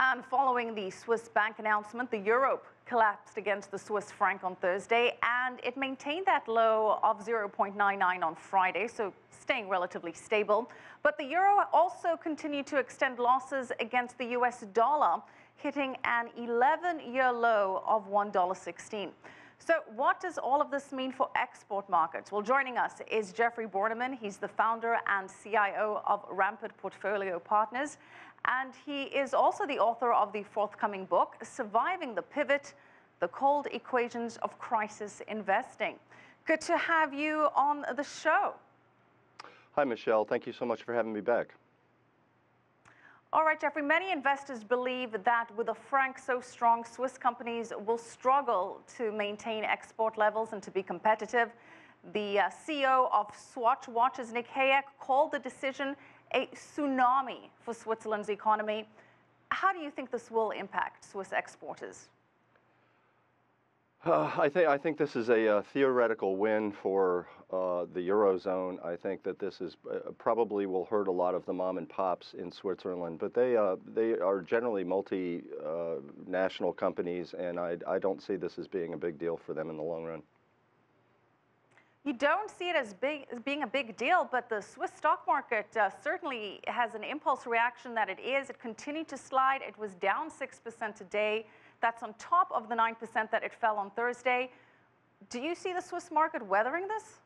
And following the Swiss bank announcement, the euro collapsed against the Swiss franc on Thursday, and it maintained that low of 0.99 on Friday, so staying relatively stable. But the euro also continued to extend losses against the US dollar, hitting an 11-year low of $1.16. So what does all of this mean for export markets? Well, joining us is Jeffrey Borneman. He's the founder and CIO of Rampart Portfolio Partners, and he is also the author of the forthcoming book, Surviving the Pivot, The Cold Equations of Crisis Investing. Good to have you on the show. Hi, Michelle. Thank you so much for having me back. All right, Jeffrey, many investors believe that with a franc so strong, Swiss companies will struggle to maintain export levels and to be competitive. The CEO of Swatch Watches, Nick Hayek, called the decision a tsunami for Switzerland's economy. How do you think this will impact Swiss exporters? I think this is a theoretical win for the Eurozone. I think that this is probably will hurt a lot of the mom and pops in Switzerland, but they are generally multinational companies, and I don't see this as being a big deal for them in the long run. You don't see it as being a big deal, but the Swiss stock market certainly has an impulse reaction that it is. It continued to slide. It was down 6% today. That's on top of the 9% that it fell on Thursday. Do you see the Swiss market weathering this?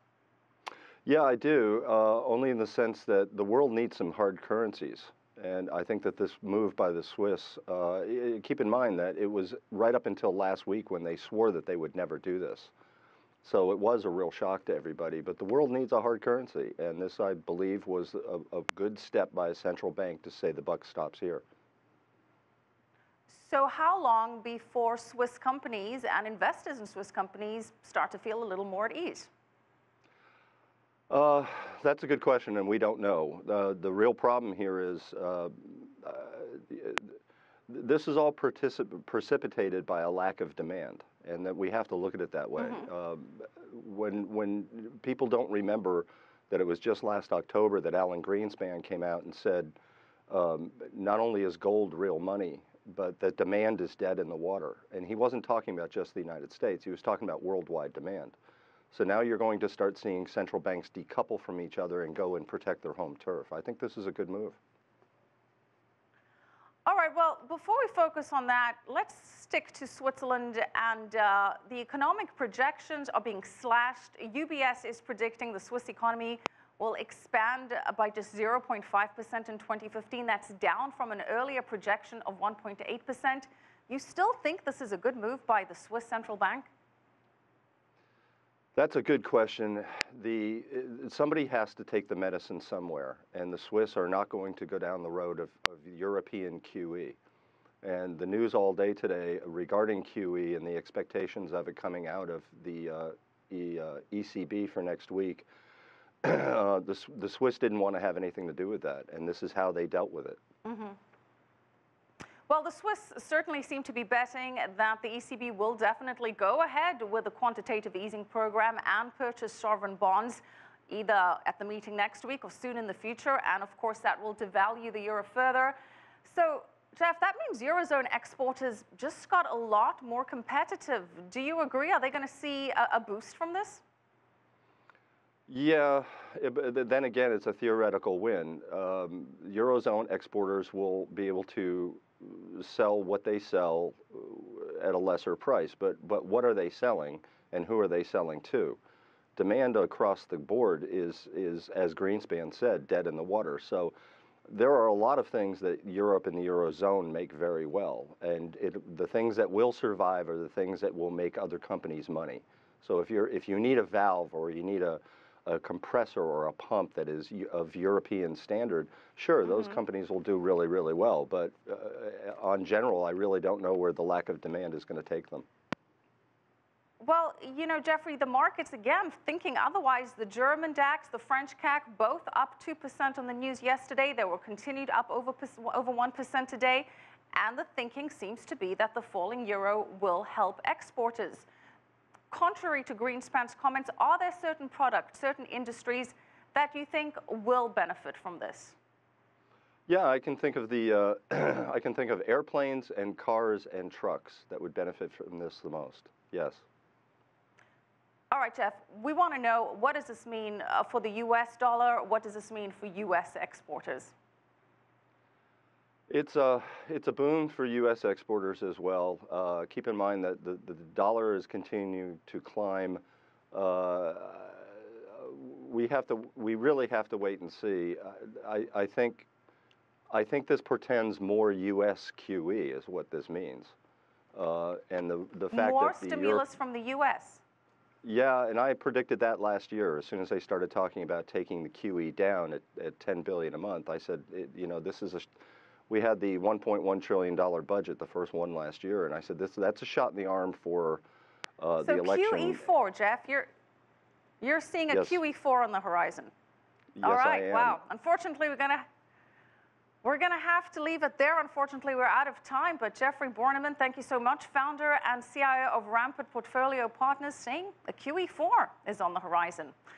Yeah, I do, only in the sense that the world needs some hard currencies. And I think that this move by the Swiss, keep in mind that it was right up until last week when they swore that they would never do this. So it was a real shock to everybody, but the world needs a hard currency. And this, I believe, was a good step by a central bank to say the buck stops here. So how long before Swiss companies and investors in Swiss companies start to feel a little more at ease? That's a good question, and we don't know. The real problem here is this is all precipitated by a lack of demand, and that we have to look at it that way. When people don't remember that it was just last October that Alan Greenspan came out and said, not only is gold real money, but that demand is dead in the water. And he wasn't talking about just the United States, he was talking about worldwide demand. So now you're going to start seeing central banks decouple from each other and go and protect their home turf. I think this is a good move. All right, well, before we focus on that, let's stick to Switzerland, and the economic projections are being slashed. UBS is predicting the Swiss economy will expand by just 0.5% in 2015. That's down from an earlier projection of 1.8%. You still think this is a good move by the Swiss central bank? That's a good question. Somebody has to take the medicine somewhere, and the Swiss are not going to go down the road of European QE. And the news all day today regarding QE and the expectations of it coming out of the ECB for next week, the Swiss didn't want to have anything to do with that, and this is how they dealt with it. Well, the Swiss certainly seem to be betting that the ECB will definitely go ahead with the quantitative easing program and purchase sovereign bonds, either at the meeting next week or soon in the future, and of course that will devalue the euro further. So, Jeff, that means Eurozone exporters just got a lot more competitive. Do you agree? Are they going to see a boost from this? Yeah, but then again, it's a theoretical win. Eurozone exporters will be able to sell what they sell at a lesser price, but what are they selling, and who are they selling to? Demand across the board is, as Greenspan said, dead in the water. So there are a lot of things that Europe and the Eurozone make very well, and the things that will survive are the things that will make other companies money. So if you need a valve, or you need a compressor or a pump that is of European standard, sure, those companies will do really, really well. But on general, I really don't know where the lack of demand is going to take them. Well, you know, Jeffrey, the markets, again, thinking otherwise. The German DAX, the French CAC, both up 2% on the news yesterday. They were continued up over 1% today. And the thinking seems to be that the falling euro will help exporters. Contrary to Greenspan's comments, are there certain products, certain industries that you think will benefit from this? Yeah, I can think of the I can think of airplanes and cars and trucks that would benefit from this the most. Yes. All right, Jeff, we want to know, what does this mean for the US dollar? What does this mean for US exporters? It's a boon for U.S. exporters as well. Keep in mind that the dollar is continuing to climb. Uh, we really have to wait and see. I think this portends more U.S. QE is what this means, and the fact More that the stimulus from the U.S. Yeah, and I predicted that last year. As soon as they started talking about taking the QE down at 10 billion a month, I said, you know, this is we had the $1.1 trillion budget, the first one last year, and I said that's a shot in the arm for the election. So QE4, Jeff, you're seeing a Yes. QE4 on the horizon. Yes, All right, I am. wow. Unfortunately, we're gonna have to leave it there. Unfortunately, we're out of time. But Jeffrey Borneman, thank you so much, founder and CIO of Rampart Portfolio Partners, saying a QE4 is on the horizon.